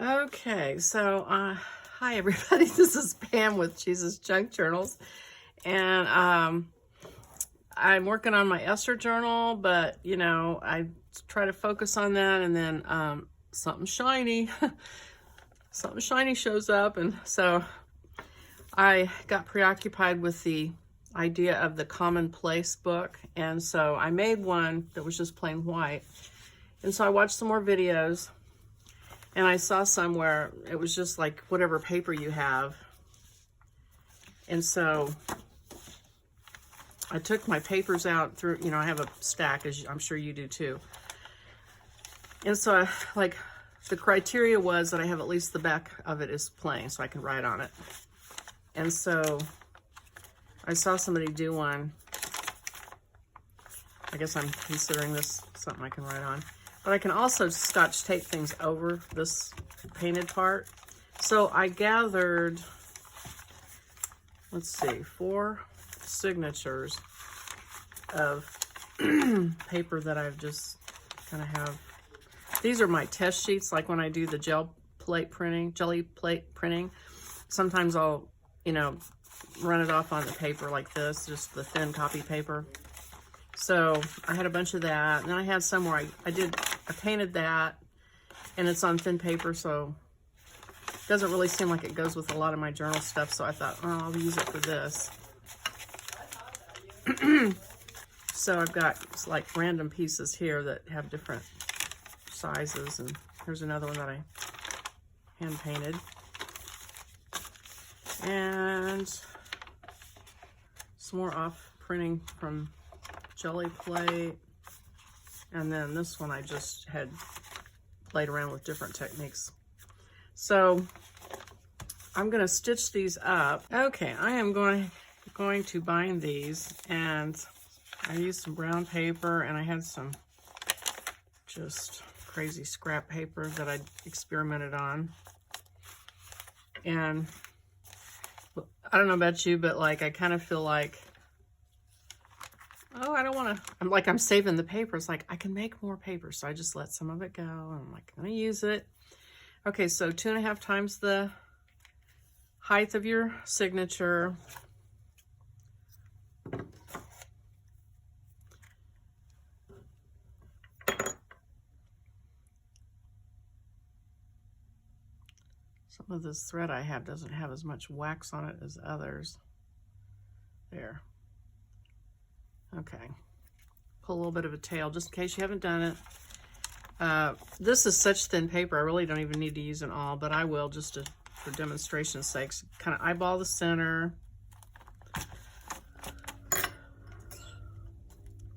Okay, so hi everybody. This is Pam with Jesus Junk Journals, and I'm working on my Esther journal, but you know, I try to focus on that, and then something shiny, something shiny shows up, and so I got preoccupied with the idea of the Commonplace book, and so I made one that was just plain white, and so I watched some more videos. And I saw somewhere it was just like whatever paper you have. And so I took my papers out through, you know, I have a stack, as I'm sure you do too. And so like the criteria was that I have at least the back of it is plain so I can write on it. And so I saw somebody do one. I guess I'm considering this something I can write on. But I can also Scotch tape things over this painted part. So I gathered, let's see, 4 signatures of paper that I've just kind of have. These are my test sheets, like when I do the jelly plate printing. Sometimes I'll, you know, run it off on the paper like this, just the thin copy paper. So I had a bunch of that, and then I had some where I painted that, and it's on thin paper, so it doesn't really seem like it goes with a lot of my journal stuff, so I thought, oh, I'll use it for this. So I've got like random pieces here that have different sizes, and here's another one that I hand painted. And some more off printing from Jelly Plate, and then this one I just had played around with different techniques. So I'm going to stitch these up. Okay, I am going to bind these, and I used some brown paper, and I had some just crazy scrap paper that I experimented on. And I don't know about you, but like I kind of feel like, oh, I don't want to, I'm saving the paper. It's like, I can make more paper. So I just let some of it go. And I'm like, I'm going to use it. Okay, so 2.5 times the height of your signature. Some of this thread I have doesn't have as much wax on it as others. There. Okay, pull a little bit of a tail just in case you haven't done it. This is such thin paper, I really don't even need to use it all, but I will just for demonstration's sake. Kind of eyeball the center.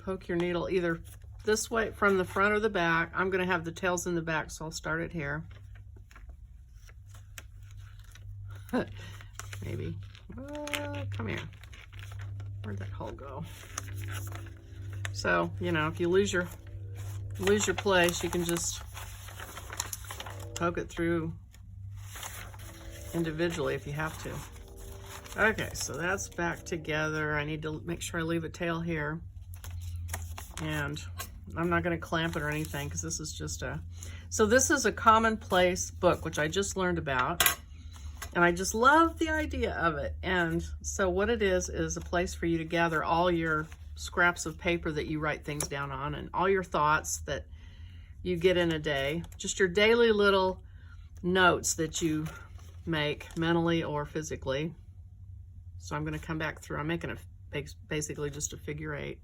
Poke your needle either this way from the front or the back. I'm going to have the tails in the back, so I'll start it here. Maybe. Come here. Where'd that hole go? So, you know, if you lose your place, you can just poke it through individually if you have to. Okay, so that's back together. I need to make sure I leave a tail here. And I'm not going to clamp it or anything because this is just so this is a Commonplace book, which I just learned about. And I just love the idea of it. And so what it is a place for you to gather all your scraps of paper that you write things down on, and all your thoughts that you get in a day, just your daily little notes that you make mentally or physically. So I'm going to come back through. I'm making basically just a figure 8,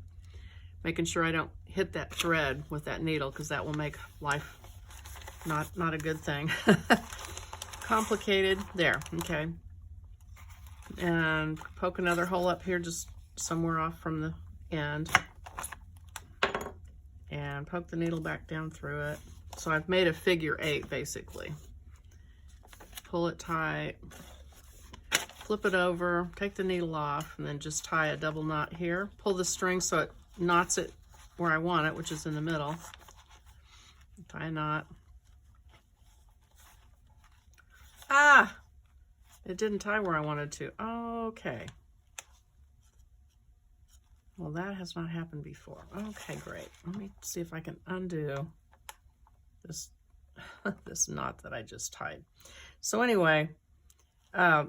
making sure I don't hit that thread with that needle, because that will make life not a good thing. Complicated. There. Okay. And poke another hole up here, just somewhere off from the end, and poke the needle back down through it. So I've made a figure 8 basically. Pull it tight, flip it over, take the needle off, and then just tie a double knot here. Pull the string so it knots it where I want it, which is in the middle. Tie a knot. Ah, it didn't tie where I wanted to. Okay. Well, that has not happened before. Okay, great. Let me see if I can undo this this knot that I just tied. So anyway, I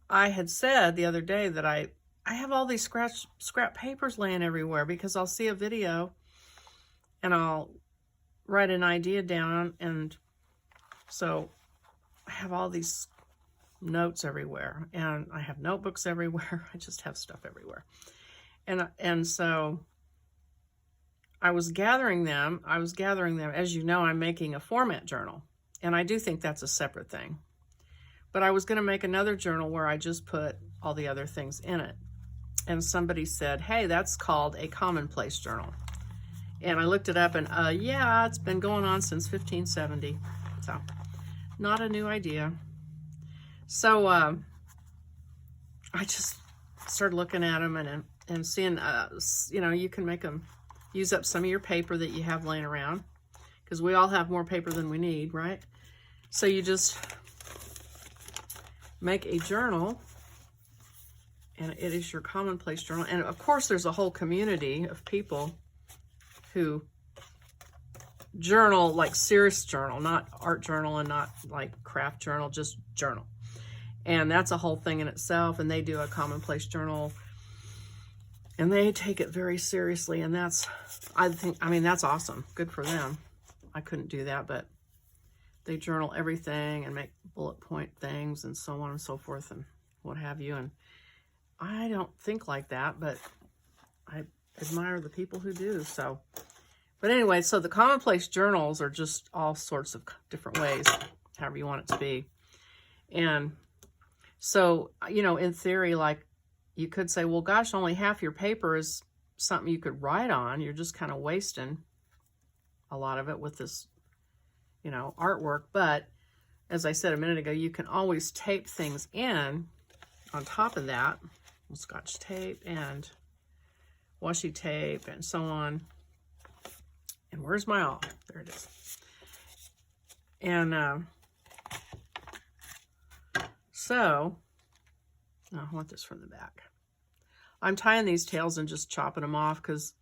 had said the other day that I have all these scrap papers laying everywhere because I'll see a video and I'll write an idea down, and so I have all these notes everywhere, and I have notebooks everywhere. I just have stuff everywhere. And so I was gathering them. As you know, I'm making a format journal, and I do think that's a separate thing. But I was going to make another journal where I just put all the other things in it. And somebody said, hey, that's called a commonplace journal. And I looked it up, and yeah, it's been going on since 1570. So not a new idea. So I just started looking at them and seeing, you know, you can make them use up some of your paper that you have laying around, because we all have more paper than we need, right? So you just make a journal, and it is your commonplace journal. And of course, there's a whole community of people who journal, like serious journal, not art journal and not like craft journal, just journal. And that's a whole thing in itself. And they do a commonplace journal, and they take it very seriously. And that's, I mean, that's awesome. Good for them. I couldn't do that, but they journal everything and make bullet point things and so on and so forth and what have you. And I don't think like that, but I admire the people who do. So, but anyway, so the commonplace journals are just all sorts of different ways, however you want it to be. And so, you know, in theory, like, you could say, well, gosh, only half your paper is something you could write on. You're just kind of wasting a lot of it with this, you know, artwork. But as I said a minute ago, you can always tape things in on top of that, Scotch tape and washi tape and so on. And where's my awl? There it is. And so, I want this from the back. I'm tying these tails and just chopping them off because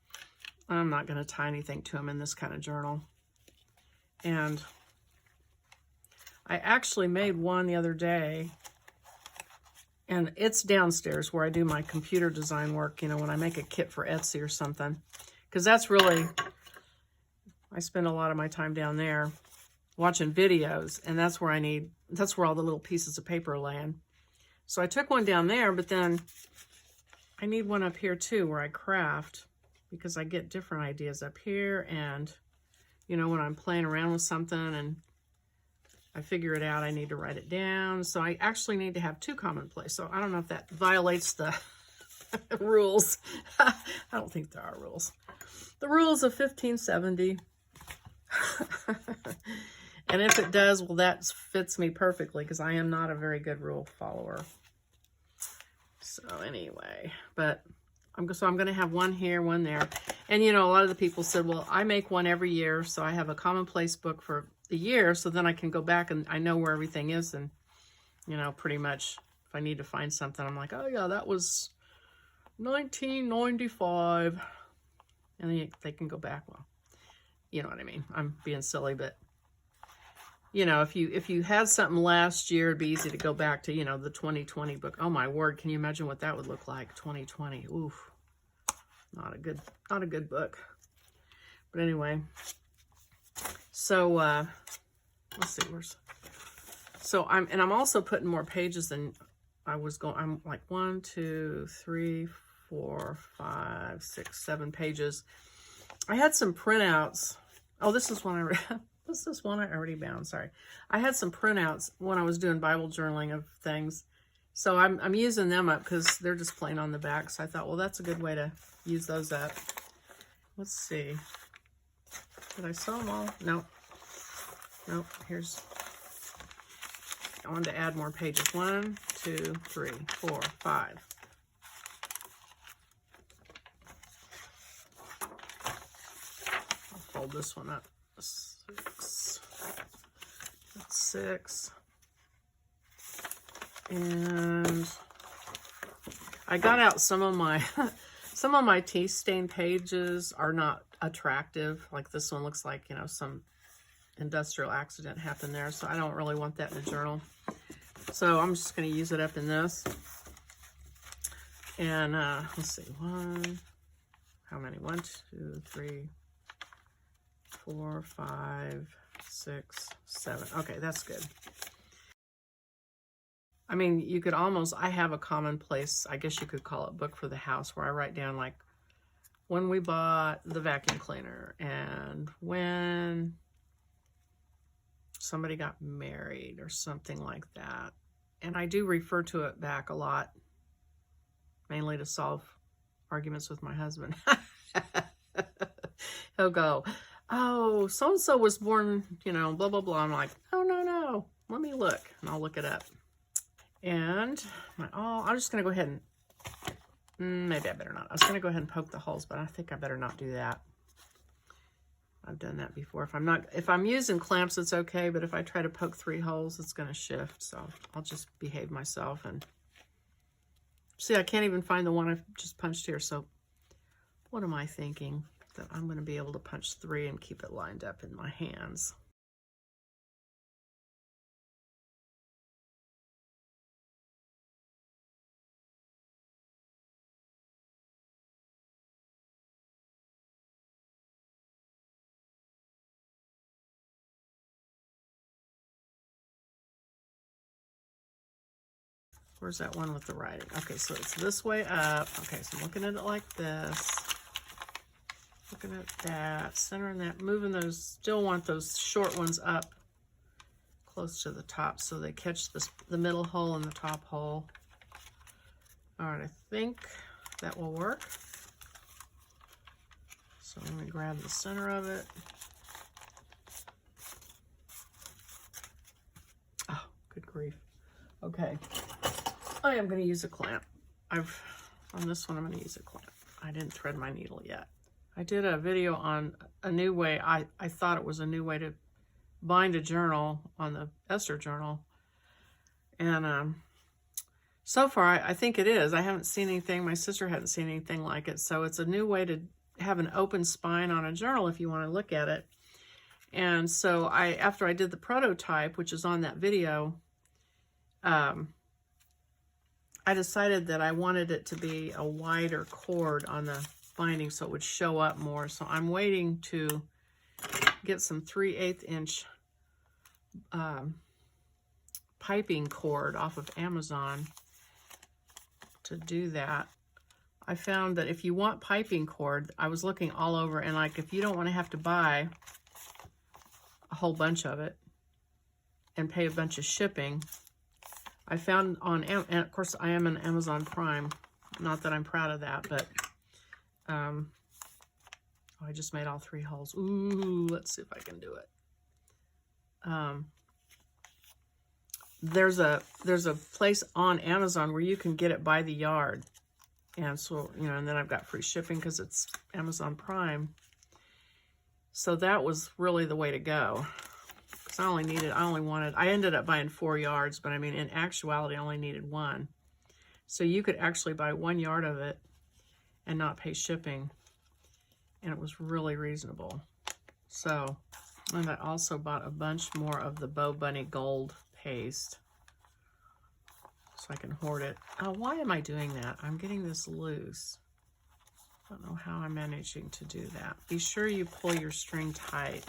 I'm not going to tie anything to them in this kind of journal. And I actually made one the other day, and it's downstairs where I do my computer design work, you know, when I make a kit for Etsy or something. Because that's really, I spend a lot of my time down there watching videos, and that's where that's where all the little pieces of paper are laying. So I took one down there, but then I need one up here too where I craft, because I get different ideas up here, and you know, when I'm playing around with something and I figure it out, I need to write it down. So I actually need to have two commonplace. So I don't know if that violates the rules. I don't think there are rules. The rules of 1570. And if it does, well, that fits me perfectly because I am not a very good rule follower. So anyway, but I'm going to have one here, one there. And, you know, a lot of the people said, well, I make one every year, so I have a commonplace book for the year, so then I can go back and I know where everything is. And, you know, pretty much if I need to find something, I'm like, oh, yeah, that was 1995. And they can go back. Well, you know what I mean. I'm being silly, but, you know, if you had something last year, it'd be easy to go back to, you know, the 2020 book. Oh, my word. Can you imagine what that would look like? 2020. Oof. Not a good book. But anyway, so let's see, I'm also putting more pages than I was going. I'm like 1, 2, 3, 4, 5, 6, 7 pages. I had some printouts. Oh, this is one I already bound. Sorry, I had some printouts when I was doing Bible journaling of things. So I'm using them up because they're just plain on the back. So I thought, well, that's a good way to use those up. Let's see. Did I sew them all? Nope. Nope. I wanted to add more pages. 1, 2, 3, 4, 5. I'll fold this one up. 6. That's 6. And I got out some of my tea stain pages are not attractive. Like this one looks like, you know, some industrial accident happened there, so I don't really want that in the journal. So I'm just going to use it up in this. And let's see, how many? 1, 2, 3, 4, 5, 6, 7. Okay, that's good. I mean, you could almost, I have a commonplace, I guess you could call it book for the house, where I write down like when we bought the vacuum cleaner and when somebody got married or something like that. And I do refer to it back a lot, mainly to solve arguments with my husband. He'll go, oh, so-and-so was born, you know, blah, blah, blah. I'm like, oh, no, let me look. And I'll look it up. And I'm just going to go ahead and, maybe I better not. I was going to go ahead and poke the holes, but I think I better not do that. I've done that before. If I'm using clamps, it's okay, but if I try to poke 3 holes, it's going to shift. So I'll just behave myself. And see, I can't even find the one I've just punched here. So what am I thinking? That I'm going to be able to punch 3 and keep it lined up in my hands. Where's that one with the writing? Okay, so it's this way up. Okay, so I'm looking at it like this. Looking at that, centering that, moving those, still want those short ones up close to the top so they catch the middle hole and the top hole. All right, I think that will work. So I'm going to grab the center of it. Oh, good grief. Okay. I am going to use a clamp. On this one, I'm going to use a clamp. I didn't thread my needle yet. I did a video on a new way. I thought it was a new way to bind a journal on the Esther journal. And so far, I think it is. I haven't seen anything. My sister hadn't seen anything like it. So it's a new way to have an open spine on a journal if you want to look at it. And so after I did the prototype, which is on that video, I decided that I wanted it to be a wider cord on the binding so it would show up more. So I'm waiting to get some 3/8 inch piping cord off of Amazon to do that. I found that if you want piping cord, I was looking all over, and like if you don't want to have to buy a whole bunch of it and pay a bunch of shipping, I found and of course I am an Amazon Prime, not that I'm proud of that, but I just made all 3 holes. Ooh, let's see if I can do it. There's a place on Amazon where you can get it by the yard, and so and then I've got free shipping because it's Amazon Prime. So that was really the way to go. I ended up buying 4 yards, but I mean, in actuality, I only needed 1. So you could actually buy 1 yard of it and not pay shipping. And it was really reasonable. So, and I also bought a bunch more of the Bo Bunny Gold paste so I can hoard it. Oh, why am I doing that? I'm getting this loose. I don't know how I'm managing to do that. Be sure you pull your string tight.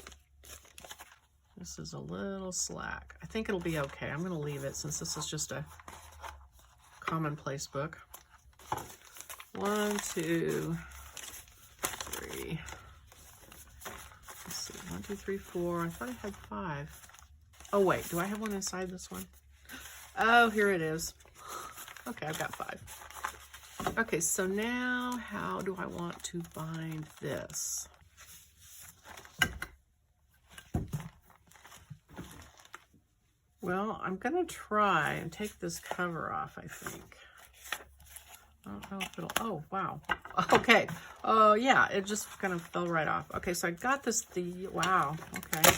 This is a little slack. I think it'll be okay. I'm going to leave it since this is just a commonplace book. 1, 2, 3. Let's see. 1, 2, 3, 4. I thought I had 5. Oh, wait. Do I have one inside this one? Oh, here it is. Okay, I've got 5. Okay, so now how do I want to bind this? Well, I'm going to try and take this cover off, I think. I don't know if it'll, oh, wow. Okay. Oh, yeah, it just kind of fell right off. Okay, so I got this, wow, okay.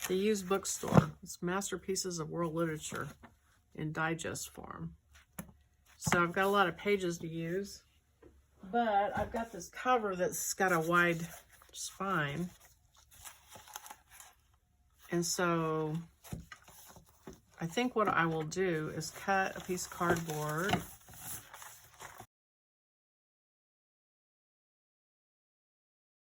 The used bookstore. It's Masterpieces of World Literature in digest form. So I've got a lot of pages to use, but I've got this cover that's got a wide spine. And so I think what I will do is cut a piece of cardboard